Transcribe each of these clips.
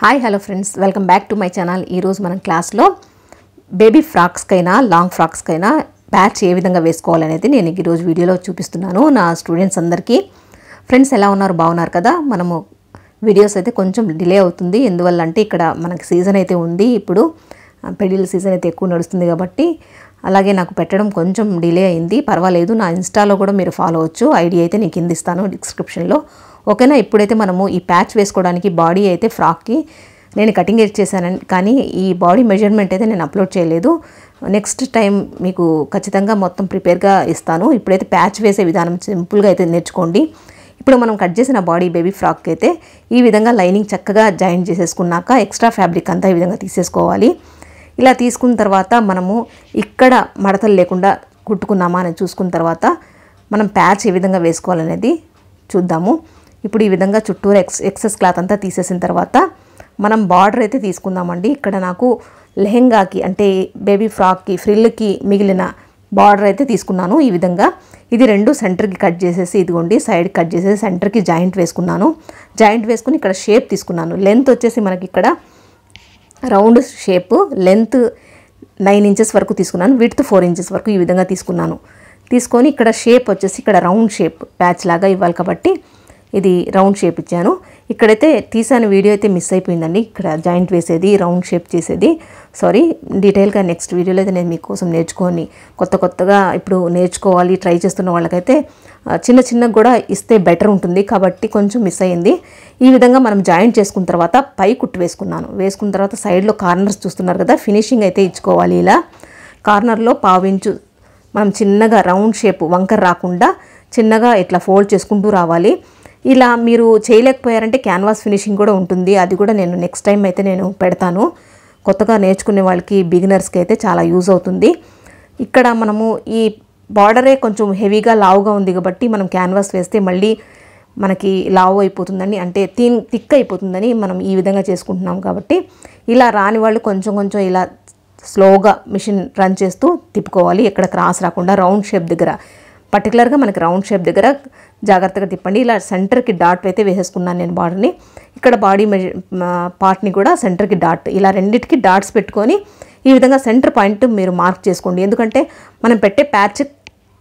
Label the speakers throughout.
Speaker 1: Hi hello friends, welcome back to my channel. ఈరోజు మనం క్లాస్లో బేబీ ఫ్రాక్స్కైనా లాంగ్ ఫ్రాక్స్కైనా ప్యాచ్ ఏ విధంగా వేసుకోవాలనేది నేను ఈరోజు వీడియోలో చూపిస్తున్నాను నా స్టూడెంట్స్ అందరికీ. ఫ్రెండ్స్ ఎలా ఉన్నారు, బాగున్నారు కదా? మనము వీడియోస్ అయితే కొంచెం డిలే అవుతుంది. ఎందువల్ల అంటే ఇక్కడ మనకి సీజన్ అయితే ఉంది, ఇప్పుడు పెళ్ళిళ్ళ సీజన్ అయితే ఎక్కువ నడుస్తుంది కాబట్టి అలాగే నాకు పెట్టడం కొంచెం డిలే అయింది. పర్వాలేదు, నా ఇన్స్టాలో కూడా మీరు ఫాలో అవ్వచ్చు. ఐడి అయితే నేను కింద ఇస్తాను డిస్క్రిప్షన్లో. ఓకేనా? ఇప్పుడైతే మనము ఈ ప్యాచ్ వేసుకోవడానికి బాడీ అయితే ఫ్రాక్కి నేను కటింగ్ చేశాను, కానీ ఈ బాడీ మెజర్మెంట్ అయితే నేను అప్లోడ్ చేయలేదు. నెక్స్ట్ టైం మీకు ఖచ్చితంగా మొత్తం ప్రిపేర్గా ఇస్తాను. ఇప్పుడైతే ప్యాచ్ వేసే విధానం సింపుల్గా అయితే నేర్చుకోండి. ఇప్పుడు మనం కట్ చేసిన బాడీ బేబీ ఫ్రాక్ అయితే ఈ విధంగా లైనింగ్ చక్కగా జాయింట్ చేసేసుకున్నాక ఎక్స్ట్రా ఫ్యాబ్రిక్ అంతా ఈ విధంగా తీసేసుకోవాలి. ఇలా తీసుకున్న తర్వాత మనము ఇక్కడ మడతలు లేకుండా కుట్టుకున్నామా అని చూసుకున్న తర్వాత మనం ప్యాచ్ ఏ విధంగా వేసుకోవాలనేది చూద్దాము. ఇప్పుడు ఈ విధంగా చుట్టూరు ఎక్సెస్ క్లాత్ అంతా తీసేసిన తర్వాత మనం బార్డర్ అయితే తీసుకుందామండి. ఇక్కడ నాకు లెహెంగాకి అంటే బేబీ ఫ్రాక్కి ఫ్రిల్కి మిగిలిన బార్డర్ అయితే తీసుకున్నాను. ఈ విధంగా ఇది రెండు సెంటర్కి కట్ చేసేసి ఇదిగోండి సైడ్ కట్ చేసేసి సెంటర్కి జాయింట్ వేసుకున్నాను. జాయింట్ వేసుకుని ఇక్కడ షేప్ తీసుకున్నాను. లెంత్ వచ్చేసి మనకి ఇక్కడ రౌండ్ షేప్ లెంత్ 9 ఇంచెస్ వరకు తీసుకున్నాను, విడ్త్ 4 ఇంచెస్ వరకు ఈ విధంగా తీసుకున్నాను. తీసుకొని ఇక్కడ షేప్ వచ్చేసి ఇక్కడ రౌండ్ షేప్ ప్యాచ్ లాగా ఇవ్వాలి కాబట్టి ఇది రౌండ్ షేప్ ఇచ్చాను. ఇక్కడైతే తీసాను, వీడియో అయితే మిస్ అయిపోయిందండి. ఇక్కడ జాయింట్ వేసేది రౌండ్ షేప్ చేసేది సారీ, డీటెయిల్గా నెక్స్ట్ వీడియోలో అయితే నేను మీకోసం నేర్చుకొని కొత్తగా ఇప్పుడు నేర్చుకోవాలి ట్రై చేస్తున్న వాళ్ళకైతే చిన్న కూడా ఇస్తే బెటర్ ఉంటుంది కాబట్టి కొంచెం మిస్ అయ్యింది. ఈ విధంగా మనం జాయింట్ చేసుకున్న తర్వాత పై కుట్టు వేసుకున్న తర్వాత సైడ్లో కార్నర్స్ చూస్తున్నారు కదా, ఫినిషింగ్ అయితే ఇచ్చుకోవాలి. ఇలా కార్నర్లో పావించు మనం చిన్నగా రౌండ్ షేప్ వంకర్ రాకుండా చిన్నగా ఇట్లా ఫోల్డ్ చేసుకుంటూ రావాలి. ఇలా మీరు చేయలేకపోయారంటే క్యాన్వాస్ ఫినిషింగ్ కూడా ఉంటుంది, అది కూడా నేను నెక్స్ట్ టైం అయితే నేను పెడతాను. కొత్తగా నేర్చుకునే వాళ్ళకి బిగినర్స్కి అయితే చాలా యూజ్ అవుతుంది. ఇక్కడ మనము ఈ బార్డరే కొంచెం హెవీగా లావుగా ఉంది కాబట్టి మనం క్యాన్వాస్ వేస్తే మళ్ళీ మనకి లావు అయిపోతుందని అంటే థిక్ అయిపోతుందని మనం ఈ విధంగా చేసుకుంటున్నాం కాబట్టి ఇలా రాని వాళ్ళు కొంచెం ఇలా స్లోగా మిషన్ రన్ చేస్తూ తిప్పుకోవాలి. ఎక్కడ క్రాస్ రాకుండా రౌండ్ షేప్ దగ్గర పర్టికులర్గా మనకి రౌండ్ షేప్ దగ్గర జాగ్రత్తగా తిప్పండి. ఇలా సెంటర్కి డాట్ అయితే వేసేసుకున్నాను నేను బాడీని. ఇక్కడ బాడీ పార్ట్ని కూడా సెంటర్కి డాట్, ఇలా రెండింటికి డాట్స్ పెట్టుకొని ఈ విధంగా సెంటర్ పాయింట్ మీరు మార్క్ చేసుకోండి. ఎందుకంటే మనం పెట్టే ప్యాచ్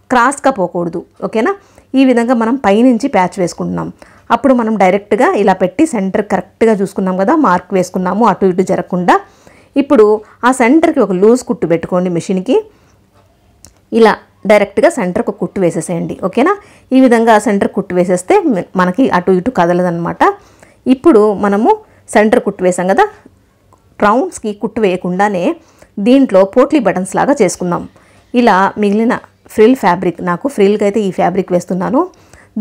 Speaker 1: క్రాస్గా పోకూడదు. ఓకేనా? ఈ విధంగా మనం పైనుంచి ప్యాచ్ వేసుకుంటున్నాం. అప్పుడు మనం డైరెక్ట్గా ఇలా పెట్టి సెంటర్ కరెక్ట్గా చూసుకున్నాం కదా, మార్క్ వేసుకున్నాము అటు ఇటు జరగకుండా. ఇప్పుడు ఆ సెంటర్కి ఒక లూజ్ కుట్టు పెట్టుకోండి మిషన్కి. ఇలా డైరెక్ట్గా సెంటర్కి ఒక కుట్టు వేసేసేయండి. ఓకేనా? ఈ విధంగా సెంటర్ కుట్టు వేసేస్తే మనకి అటు ఇటు కదలదనమాట. ఇప్పుడు మనము సెంటర్ కుట్టు వేసాం కదా, రౌండ్స్కి కుట్టు వేయకుండానే దీంట్లో పోట్లీ బటన్స్ లాగా చేసుకుందాం. ఇలా మిగిలిన ఫ్రిల్ ఫ్యాబ్రిక్, నాకు ఫ్రిల్కి అయితే ఈ ఫ్యాబ్రిక్ వేస్తున్నాను,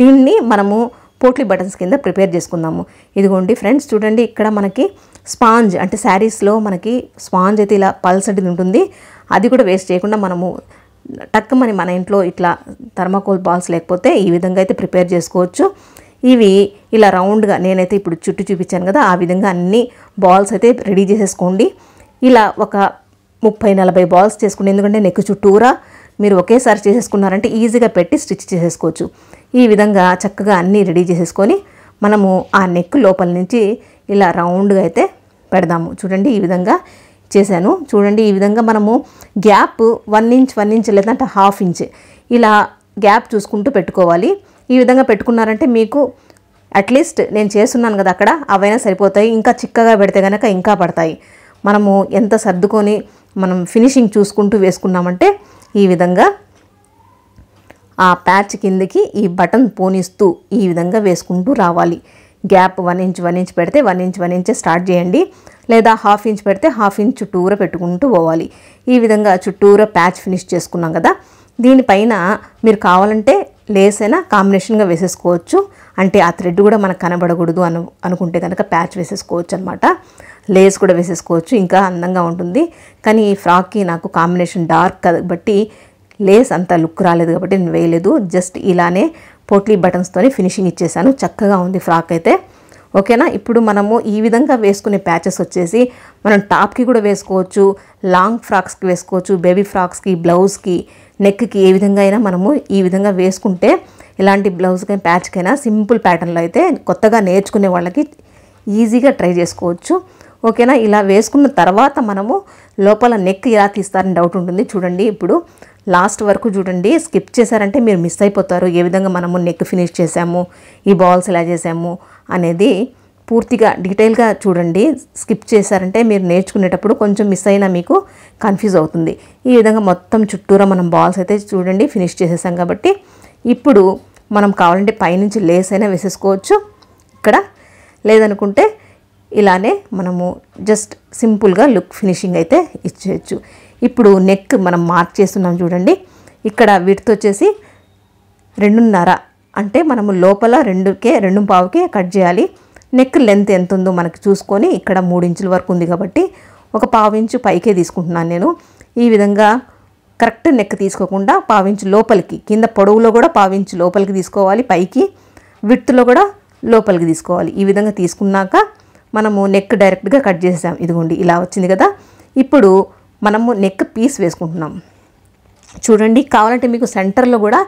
Speaker 1: దీన్ని మనము పోట్లీ బటన్స్ కింద ప్రిపేర్ చేసుకుందాము. ఇదిగోండి ఫ్రెండ్స్ చూడండి, ఇక్కడ మనకి స్పాంజ్ అంటే శారీస్లో మనకి స్పాంజ్ అయితే ఇలా పల్సటిది ఉంటుంది, అది కూడా వేస్ట్ చేయకుండా మనము టక్కుమని మన ఇంట్లో ఇట్లా థర్మాకోల్ బాల్స్ లేకపోతే ఈ విధంగా అయితే ప్రిపేర్ చేసుకోవచ్చు. ఇవి ఇలా రౌండ్గా నేనైతే ఇప్పుడు చుట్టూ చూపించాను కదా, ఆ విధంగా అన్ని బాల్స్ అయితే రెడీ చేసేసుకోండి. ఇలా ఒక 30-40 బాల్స్ చేసుకోండి. ఎందుకంటే నెక్ చుట్టూరా మీరు ఒకేసారి చేసేసుకున్నారంటే ఈజీగా పెట్టి స్టిచ్ చేసేసుకోవచ్చు. ఈ విధంగా చక్కగా అన్నీ రెడీ చేసేసుకొని మనము ఆ నెక్ లోపల నుంచి ఇలా రౌండ్గా అయితే పెడదాము. చూడండి ఈ విధంగా చేశాను. చూడండి ఈ విధంగా మనము గ్యాప్ 1 ఇంచ్ లేదంటే 1/2 ఇంచ్ ఇలా గ్యాప్ చూసుకుంటూ పెట్టుకోవాలి. ఈ విధంగా పెట్టుకున్నారంటే మీకు అట్లీస్ట్ నేను చేస్తున్నాను కదా అక్కడ అవైనా సరిపోతాయి. ఇంకా చిక్కగా పెడితే కనుక ఇంకా పడతాయి. మనము ఎంత సర్దుకొని మనం ఫినిషింగ్ చూసుకుంటూ వేసుకున్నామంటే ఈ విధంగా ఆ ప్యాచ్ కిందకి ఈ బటన్ పోనిస్తూ ఈ విధంగా వేసుకుంటూ రావాలి. గ్యాప్ 1 ఇంచ్ పెడితే 1 ఇంచ్ స్టార్ట్ చేయండి, లేదా 1/2 ఇంచ్ పెడితే 1/2 ఇంచ్ చుట్టూరా పెట్టుకుంటూ పోవాలి. ఈ విధంగా చుట్టూరా ప్యాచ్ ఫినిష్ చేసుకున్నాం కదా, దీనిపైన మీరు కావాలంటే లేస్ అయినా కాంబినేషన్గా వేసేసుకోవచ్చు. అంటే ఆ థ్రెడ్ కూడా మనకు కనబడకూడదు అనుకుంటే కనుక ప్యాచ్ వేసేసుకోవచ్చు అనమాట. లేస్ కూడా వేసేసుకోవచ్చు, ఇంకా అందంగా ఉంటుంది. కానీ ఈ ఫ్రాక్కి నాకు కాంబినేషన్ డార్క్ కాబట్టి లేస్ అంత లుక్ రాలేదు కాబట్టి నేను వేయలేదు. జస్ట్ ఇలానే పోట్లీ బటన్స్తోనే ఫినిషింగ్ ఇచ్చేసాను. చక్కగా ఉంది ఫ్రాక్ అయితే. ఓకేనా? ఇప్పుడు మనము ఈ విధంగా వేసుకునే ప్యాచెస్ వచ్చేసి మనం టాప్కి కూడా వేసుకోవచ్చు, లాంగ్ ఫ్రాక్స్కి వేసుకోవచ్చు, బేబీ ఫ్రాక్స్కి, బ్లౌజ్కి, నెక్కి ఏ విధంగా అయినా మనము ఈ విధంగా వేసుకుంటే ఇలాంటి బ్లౌజ్కి ప్యాచ్కైనా సింపుల్ ప్యాటర్న్లో అయితే కొత్తగా నేర్చుకునే వాళ్ళకి ఈజీగా ట్రై చేసుకోవచ్చు. ఓకేనా? ఇలా వేసుకున్న తర్వాత మనము లోపల నెక్ ఎలా తీస్తారని డౌట్ ఉంటుంది. చూడండి, ఇప్పుడు లాస్ట్ వరకు చూడండి. స్కిప్ చేశారంటే మీరు మిస్ అయిపోతారు. ఏ విధంగా మనము నెక్ ఫినిష్ చేసాము, ఈ బాల్స్ ఎలా చేసాము అనేది పూర్తిగా డీటెయిల్గా చూడండి. స్కిప్ చేశారంటే మీరు నేర్చుకునేటప్పుడు కొంచెం మిస్ అయినా మీకు కన్ఫ్యూజ్ అవుతుంది. ఈ విధంగా మొత్తం చుట్టూరా మనం బాల్స్ అయితే చూడండి ఫినిష్ చేసేసాం. కాబట్టి ఇప్పుడు మనం కావాలంటే పైనుంచి లేస్ అయినా వేసేసుకోవచ్చు ఇక్కడ, లేదనుకుంటే ఇలానే మనము జస్ట్ సింపుల్గా లుక్ ఫినిషింగ్ అయితే ఇచ్చేయచ్చు. ఇప్పుడు నెక్ మనం మార్క్ చేస్తున్నాం చూడండి. ఇక్కడ విడ్త్ వచ్చేసి 2.5, అంటే మనము లోపల 2.25కే కట్ చేయాలి. నెక్ లెంత్ ఎంత ఉందో మనకి చూసుకొని ఇక్కడ 3 ఇంచుల వరకు ఉంది కాబట్టి ఒక 1/2 ఇంచు పైకే తీసుకుంటున్నాను నేను. ఈ విధంగా కరెక్ట్ నెక్ తీసుకోకుండా 1/2 ఇంచు లోపలికి, కింద పొడవులో కూడా 1/2 ఇంచు లోపలికి తీసుకోవాలి, పైకి విడ్త్లో కూడా లోపలికి తీసుకోవాలి. ఈ విధంగా తీసుకున్నాక మనము నెక్ డైరెక్ట్గా కట్ చేసాం. ఇదిగోండి ఇలా వచ్చింది కదా. ఇప్పుడు మనము నెక్ పీస్ వేసుకుంటున్నాం చూడండి. కావాలంటే మీకు సెంటర్లో కూడా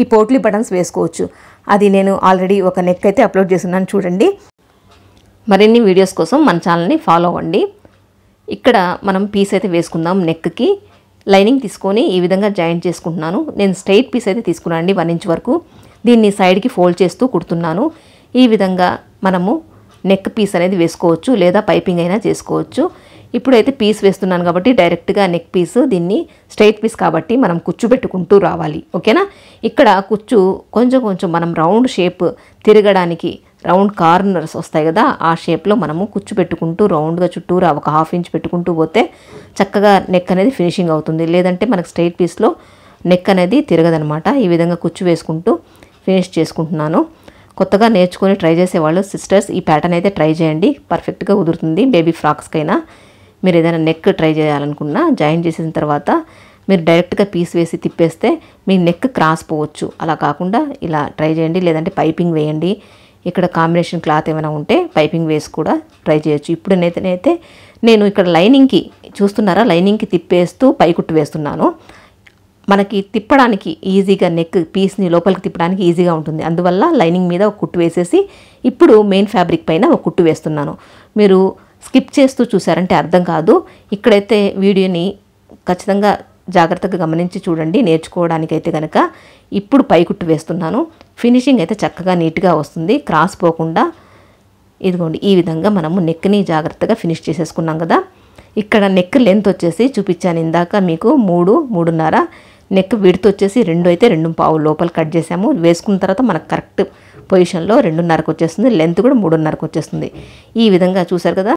Speaker 1: ఈ పోట్లీ బటన్స్ వేసుకోవచ్చు. అది నేను ఆల్రెడీ ఒక నెక్ అయితే అప్లోడ్ చేస్తున్నాను చూడండి. మరిన్ని వీడియోస్ కోసం మన ఛానల్ని ఫాలో అవ్వండి. ఇక్కడ మనం పీస్ అయితే వేసుకుందాం. నెక్కి లైనింగ్ తీసుకొని ఈ విధంగా జాయింట్ చేసుకుంటున్నాను. నేను స్ట్రైట్ పీస్ అయితే తీసుకున్నాను అండి, 1 ఇంచ్ వరకు. దీన్ని సైడ్కి ఫోల్డ్ చేస్తూ కుడుతున్నాను. ఈ విధంగా మనము నెక్ పీస్ అనేది వేసుకోవచ్చు, లేదా పైపింగ్ అయినా చేసుకోవచ్చు. ఇప్పుడైతే పీస్ వేస్తున్నాను కాబట్టి డైరెక్ట్గా నెక్ పీస్, దీన్ని స్ట్రైట్ పీస్ కాబట్టి మనం కుచ్చు పెట్టుకుంటూ రావాలి. ఓకేనా? ఇక్కడ కుచ్చు కొంచెం కొంచెం మనం రౌండ్ షేప్ తిరగడానికి, రౌండ్ కార్నర్స్ వస్తాయి కదా, ఆ షేప్లో మనము కుచ్చు పెట్టుకుంటూ రౌండ్గా చుట్టూరా ఒక 1/2 ఇంచ్ పెట్టుకుంటూ పోతే చక్కగా నెక్ అనేది ఫినిషింగ్ అవుతుంది. లేదంటే మనకు స్ట్రైట్ పీస్లో నెక్ అనేది తిరగదనమాట. ఈ విధంగా కుచ్చు వేసుకుంటూ ఫినిష్ చేసుకుంటున్నాను. కొత్తగా నేర్చుకొని ట్రై చేసేవాళ్ళు సిస్టర్స్ ఈ ప్యాటర్న్ అయితే ట్రై చేయండి, పర్ఫెక్ట్గా కుదురుతుంది. బేబీ ఫ్రాక్స్కైనా మీరు ఏదైనా నెక్ ట్రై చేయాలనుకున్నా జాయిన్ చేసిన తర్వాత మీరు డైరెక్ట్గా పీస్ వేసి తిప్పేస్తే మీ నెక్ క్రాస్ పోవచ్చు. అలా కాకుండా ఇలా ట్రై చేయండి, లేదంటే పైపింగ్ వేయండి. ఇక్కడ కాంబినేషన్ క్లాత్ ఏమైనా ఉంటే పైపింగ్ వేసి కూడా ట్రై చేయొచ్చు. ఇప్పుడు నేనైతే నేను ఇక్కడ లైనింగ్కి చూస్తున్నారా, లైనింగ్కి తిప్పేస్తూ పైకుట్టు వేస్తున్నాను. మనకి తిప్పడానికి ఈజీగా, నెక్ పీస్ని లోపలికి తిప్పడానికి ఈజీగా ఉంటుంది. అందువల్ల లైనింగ్ మీద ఒక కుట్టు వేసేసి ఇప్పుడు మెయిన్ ఫ్యాబ్రిక్ పైన ఒక కుట్టు వేస్తున్నాను. మీరు స్కిప్ చేస్తూ చూసారంటే అర్థం కాదు. ఇక్కడైతే వీడియోని ఖచ్చితంగా జాగ్రత్తగా గమనించి చూడండి నేర్చుకోవడానికైతే కనుక. ఇప్పుడు పైకుట్టు వేస్తున్నాను. ఫినిషింగ్ అయితే చక్కగా నీట్గా వస్తుంది, క్రాస్ పోకుండా. ఇదిగోండి ఈ విధంగా మనము నెక్ని జాగ్రత్తగా ఫినిష్ చేసేసుకున్నాం కదా. ఇక్కడ నెక్ లెంత్ వచ్చేసి చూపించాను ఇందాక మీకు 3.5. నెక్ విడ్త్ వచ్చేసి 2 అయితే 2.5 లోపల కట్ చేసాము. వేసుకున్న తర్వాత మనకు కరెక్ట్ పొజిషన్లో 2.5కి వచ్చేస్తుంది. లెంత్ కూడా 3.5కి వచ్చేస్తుంది. ఈ విధంగా చూసారు కదా.